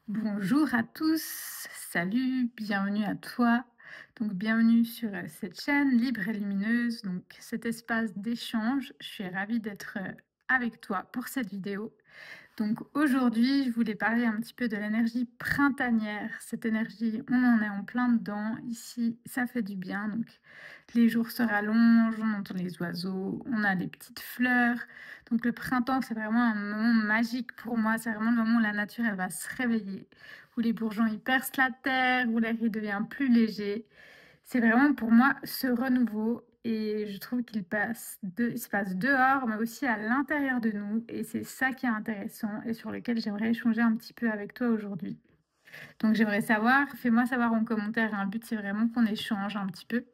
Bonjour à tous, salut, bienvenue à toi. Donc bienvenue sur cette chaîne libre et lumineuse, donc cet espace d'échange. Je suis ravie d'être avec toi pour cette vidéo. Donc aujourd'hui, je voulais parler un petit peu de l'énergie printanière. Cette énergie, on en est en plein dedans. Ici, ça fait du bien. Donc les jours se rallongent, on entend les oiseaux, on a des petites fleurs. Donc le printemps, c'est vraiment un moment magique pour moi. C'est vraiment le moment où la nature, elle va se réveiller, où les bourgeons, ils percent la terre, où l'air, il devient plus léger. C'est vraiment pour moi ce renouveau et je trouve il se passe dehors, mais aussi à l'intérieur de nous et c'est ça qui est intéressant et sur lequel j'aimerais échanger un petit peu avec toi aujourd'hui. Donc j'aimerais savoir, fais-moi savoir en commentaire, hein, le but c'est vraiment qu'on échange un petit peu.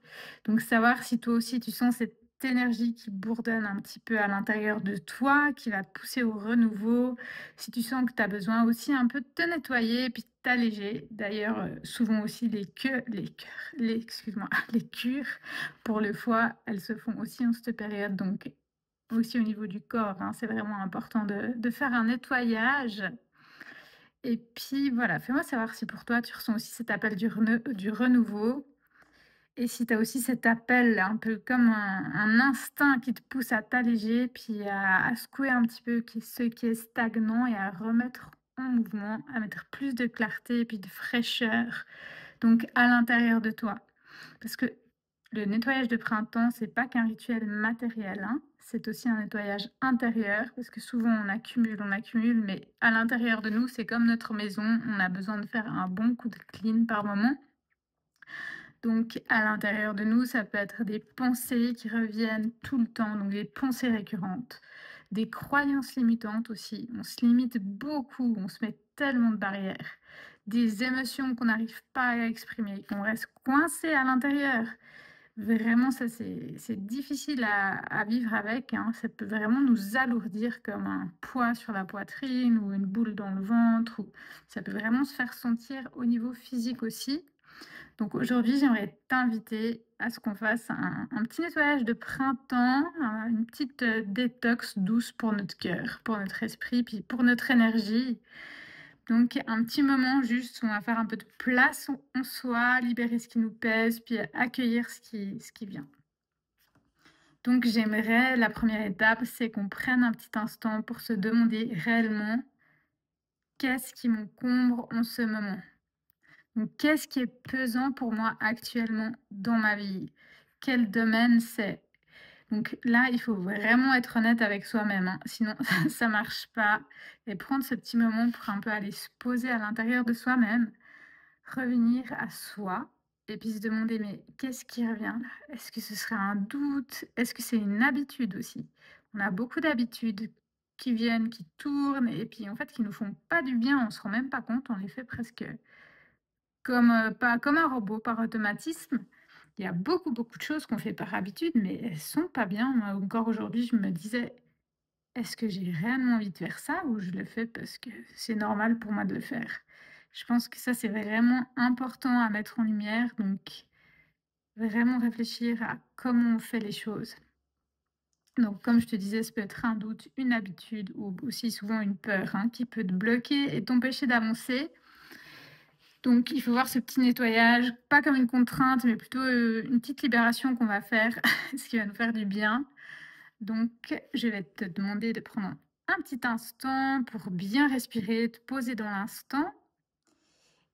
Donc savoir si toi aussi tu sens cette énergie qui bourdonne un petit peu à l'intérieur de toi, qui va te pousser au renouveau, si tu sens que tu as besoin aussi un peu de te nettoyer et puis de t'alléger. D'ailleurs, souvent aussi excuse-moi, les cures pour le foie, elles se font aussi en cette période, donc aussi au niveau du corps, hein, c'est vraiment important de faire un nettoyage et puis voilà, fais-moi savoir si pour toi tu ressens aussi cet appel du renouveau et si tu as aussi cet appel un peu comme un instinct qui te pousse à t'alléger, puis à secouer un petit peu ce qui est stagnant et à remettre en mouvement, à mettre plus de clarté et puis de fraîcheur, donc à l'intérieur de toi. Parce que le nettoyage de printemps, c'est pas qu'un rituel matériel, hein, c'est aussi un nettoyage intérieur, parce que souvent on accumule, mais à l'intérieur de nous, c'est comme notre maison, on a besoin de faire un bon coup de clean par moment. Donc à l'intérieur de nous, ça peut être des pensées qui reviennent tout le temps, donc des pensées récurrentes, des croyances limitantes aussi. On se limite beaucoup, on se met tellement de barrières, des émotions qu'on n'arrive pas à exprimer, qu'on reste coincé à l'intérieur. Vraiment, ça, c'est difficile à vivre avec, hein. Ça peut vraiment nous alourdir comme un poids sur la poitrine ou une boule dans le ventre. Ou ça peut vraiment se faire sentir au niveau physique aussi. Donc aujourd'hui, j'aimerais t'inviter à ce qu'on fasse un petit nettoyage de printemps, une petite détox douce pour notre cœur, pour notre esprit, puis pour notre énergie. Donc un petit moment juste où on va faire un peu de place en soi, libérer ce qui nous pèse, puis accueillir ce qui vient. Donc j'aimerais, la première étape, c'est qu'on prenne un petit instant pour se demander réellement qu'est-ce qui m'encombre en ce moment. Donc qu'est-ce qui est pesant pour moi actuellement dans ma vie? Quel domaine c'est? Donc là, il faut vraiment être honnête avec soi-même, hein, sinon ça marche pas. Et prendre ce petit moment pour un peu aller se poser à l'intérieur de soi-même, revenir à soi et puis se demander: «Mais qu'est-ce qui revient là? Est-ce que ce serait un doute? Est-ce que c'est une habitude aussi?» On a beaucoup d'habitudes qui viennent, qui tournent et puis en fait qui nous font pas du bien, on se rend même pas compte, on les fait presque comme, pas comme un robot, par automatisme. Il y a beaucoup, beaucoup de choses qu'on fait par habitude, mais elles sont pas bien. Moi, encore aujourd'hui, je me disais: «Est-ce que j'ai réellement envie de faire ça ou je le fais parce que c'est normal pour moi de le faire?» Je pense que ça, c'est vraiment important à mettre en lumière, donc vraiment réfléchir à comment on fait les choses. Donc comme je te disais, ça peut être un doute, une habitude ou aussi souvent une peur, hein, qui peut te bloquer et t'empêcher d'avancer. Donc il faut voir ce petit nettoyage, pas comme une contrainte, mais plutôt, une petite libération qu'on va faire, ce qui va nous faire du bien. Donc je vais te demander de prendre un petit instant pour bien respirer, te poser dans l'instant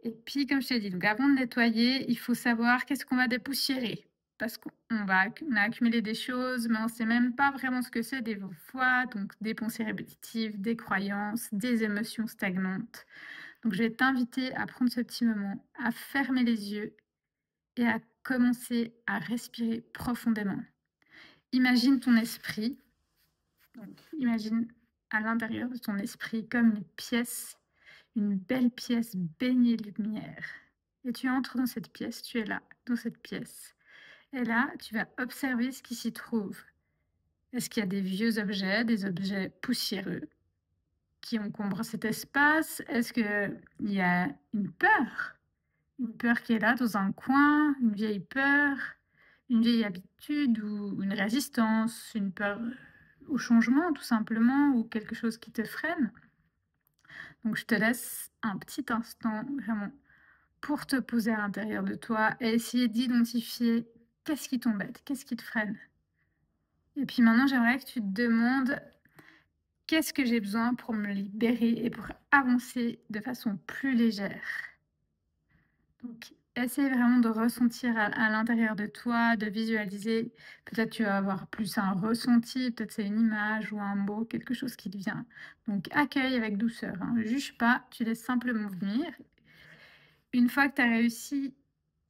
et puis comme je t'ai dit, donc avant de nettoyer, il faut savoir qu'est-ce qu'on va dépoussiérer. Parce qu'on a accumulé des choses, mais on ne sait même pas vraiment ce que c'est des fois, donc des pensées répétitives, des croyances, des émotions stagnantes. Donc, je vais t'inviter à prendre ce petit moment, à fermer les yeux et à commencer à respirer profondément. Imagine ton esprit, donc imagine à l'intérieur de ton esprit comme une pièce, une belle pièce baignée de lumière. Et tu entres dans cette pièce, tu es là, dans cette pièce. Et là, tu vas observer ce qui s'y trouve. Est-ce qu'il y a des vieux objets, des objets poussiéreux qui encombrent cet espace? Est-ce qu'il y a une peur? Une peur qui est là dans un coin, une vieille peur, une vieille habitude ou une résistance, une peur au changement tout simplement ou quelque chose qui te freine. Donc je te laisse un petit instant vraiment pour te poser à l'intérieur de toi et essayer d'identifier qu'est-ce qui t'embête, qu'est-ce qui te freine. Et puis maintenant, j'aimerais que tu te demandes qu'est-ce que j'ai besoin pour me libérer et pour avancer de façon plus légère. Donc, essaye vraiment de ressentir à l'intérieur de toi, de visualiser. Peut-être tu vas avoir plus un ressenti, peut-être c'est une image ou un mot, quelque chose qui te vient. Donc, accueille avec douceur, hein. Juge pas, tu laisses simplement venir. Une fois que tu as réussi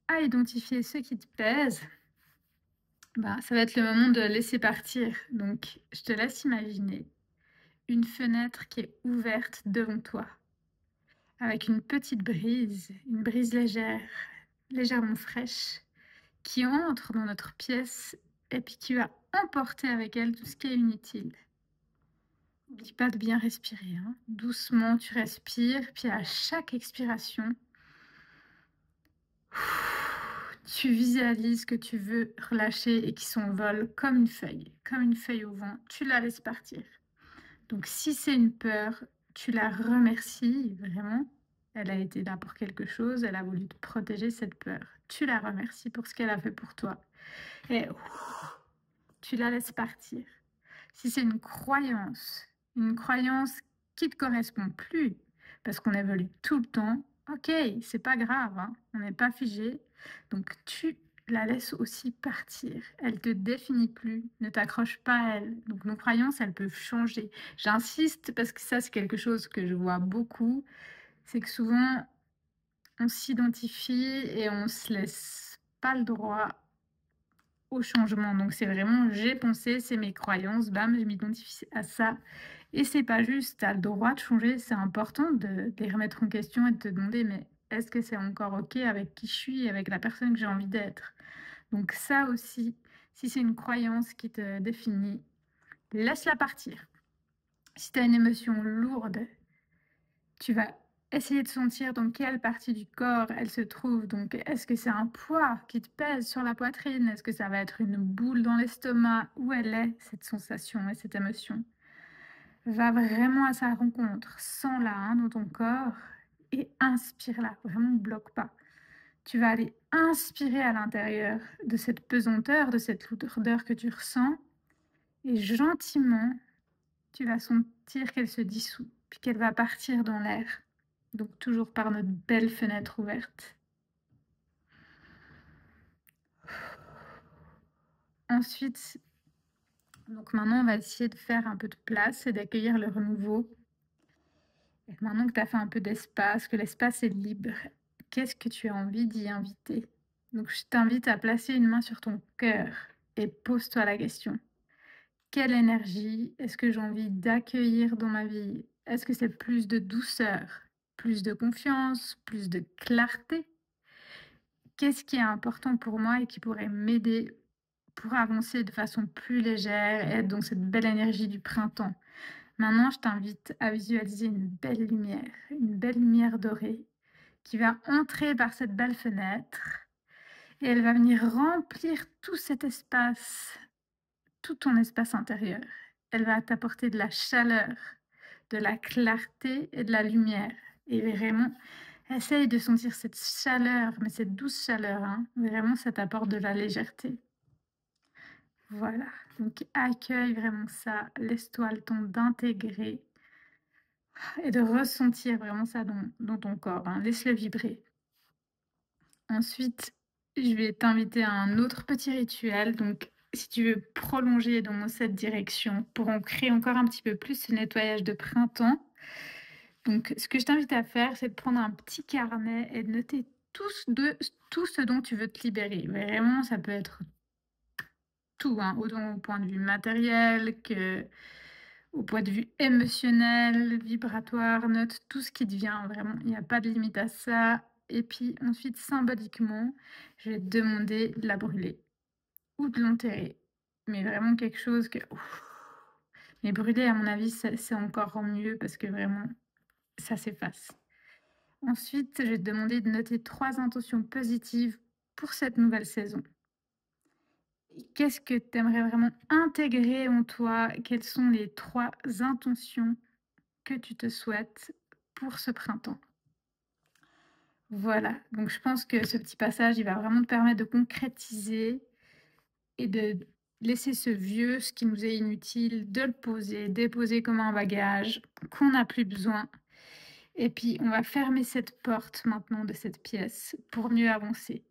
à identifier ce qui te pèse, bah, ça va être le moment de laisser partir. Donc, je te laisse imaginer une fenêtre qui est ouverte devant toi, avec une brise légère, légèrement fraîche, qui entre dans notre pièce et puis qui va emporter avec elle tout ce qui est inutile. N'oublie pas de bien respirer, hein. Doucement, tu respires, puis à chaque expiration, tu visualises ce que tu veux relâcher et qui s'envole comme une feuille au vent. Tu la laisses partir. Donc si c'est une peur, tu la remercies vraiment. Elle a été là pour quelque chose, elle a voulu te protéger cette peur. Tu la remercies pour ce qu'elle a fait pour toi. Et tu la laisses partir. Si c'est une croyance qui te correspond plus, parce qu'on évolue tout le temps, ok, c'est pas grave, hein, on n'est pas figé. Donc tu la laisses aussi partir. Elle te définit plus, ne t'accroche pas à elle. Donc nos croyances, elles peuvent changer. J'insiste parce que ça, c'est quelque chose que je vois beaucoup. C'est que souvent, on s'identifie et on se laisse pas le droit au changement. Donc c'est vraiment j'ai pensé, c'est mes croyances, bam, je m'identifie à ça. Et c'est pas juste, tu as le droit de changer, c'est important de les remettre en question et de te demander mais est-ce que c'est encore OK avec qui je suis, avec la personne que j'ai envie d'être? Donc ça aussi, si c'est une croyance qui te définit, laisse-la partir. Si tu as une émotion lourde, tu vas essayer de sentir dans quelle partie du corps elle se trouve. Donc, est-ce que c'est un poids qui te pèse sur la poitrine? Est-ce que ça va être une boule dans l'estomac? Où elle est, cette sensation et cette émotion? Va vraiment à sa rencontre, sens-la hein, dans ton corps et inspire-la. Vraiment, ne bloque pas. Tu vas aller inspirer à l'intérieur de cette pesanteur, de cette lourdeur que tu ressens. Et gentiment, tu vas sentir qu'elle se dissout, puis qu'elle va partir dans l'air. Donc toujours par notre belle fenêtre ouverte. Ensuite, donc maintenant, on va essayer de faire un peu de place et d'accueillir le renouveau. Et maintenant que tu as fait un peu d'espace, que l'espace est libre, qu'est-ce que tu as envie d'y inviter? Donc je t'invite à placer une main sur ton cœur et pose-toi la question. Quelle énergie est-ce que j'ai envie d'accueillir dans ma vie? Est-ce que c'est plus de douceur, plus de confiance, plus de clarté? Qu'est-ce qui est important pour moi et qui pourrait m'aider pour avancer de façon plus légère et être dans cette belle énergie du printemps? Maintenant, je t'invite à visualiser une belle lumière dorée qui va entrer par cette belle fenêtre et elle va venir remplir tout cet espace, tout ton espace intérieur. Elle va t'apporter de la chaleur, de la clarté et de la lumière. Et vraiment, essaye de sentir cette chaleur, mais cette douce chaleur, hein. Vraiment, ça t'apporte de la légèreté. Voilà, donc accueille vraiment ça, laisse-toi le temps d'intégrer et de ressentir vraiment ça dans ton corps, hein. Laisse-le vibrer. Ensuite, je vais t'inviter à un autre petit rituel. Donc, si tu veux prolonger dans cette direction pour en créer encore un petit peu plus ce nettoyage de printemps, donc ce que je t'invite à faire, c'est de prendre un petit carnet et de noter tout ce dont tu veux te libérer. Vraiment, ça peut être tout, hein, autant au point de vue matériel que au point de vue émotionnel, vibratoire, note tout ce qui te vient, vraiment, il n'y a pas de limite à ça. Et puis ensuite, symboliquement, je vais te demander de la brûler ou de l'enterrer. Mais vraiment quelque chose que... ouf. Mais brûler, à mon avis, c'est encore mieux parce que vraiment, ça s'efface. Ensuite, je vais te demander de noter 3 intentions positives pour cette nouvelle saison. Qu'est-ce que tu aimerais vraiment intégrer en toi? Quelles sont les 3 intentions que tu te souhaites pour ce printemps. Voilà, donc je pense que ce petit passage, il va vraiment te permettre de concrétiser et de laisser ce vieux, ce qui nous est inutile, de le poser, déposer comme un bagage qu'on n'a plus besoin. Et puis, on va fermer cette porte maintenant de cette pièce pour mieux avancer.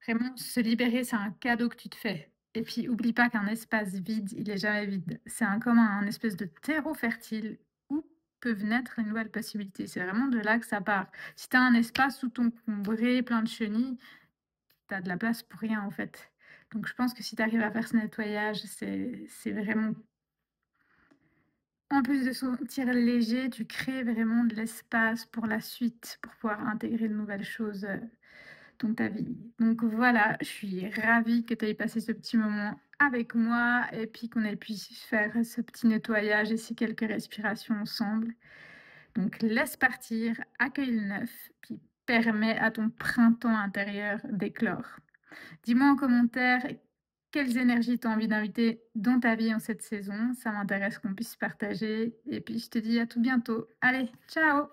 Vraiment, se libérer, c'est un cadeau que tu te fais. Et puis, oublie pas qu'un espace vide, il est jamais vide. C'est comme un espèce de terreau fertile où peuvent naître les nouvelles possibilités. C'est vraiment de là que ça part. Si tu as un espace où ton combré, plein de chenilles, tu as de la place pour rien en fait. Donc je pense que si tu arrives à faire ce nettoyage, c'est vraiment en plus de se sentir léger, tu crées vraiment de l'espace pour la suite, pour pouvoir intégrer de nouvelles choses, dans ta vie. Donc voilà, je suis ravie que tu aies passé ce petit moment avec moi et puis qu'on ait pu faire ce petit nettoyage et ces quelques respirations ensemble. Donc laisse partir, accueille le neuf, puis permets à ton printemps intérieur d'éclore. Dis-moi en commentaire quelles énergies tu as envie d'inviter dans ta vie en cette saison. Ça m'intéresse qu'on puisse partager. Et puis je te dis à tout bientôt. Allez, ciao!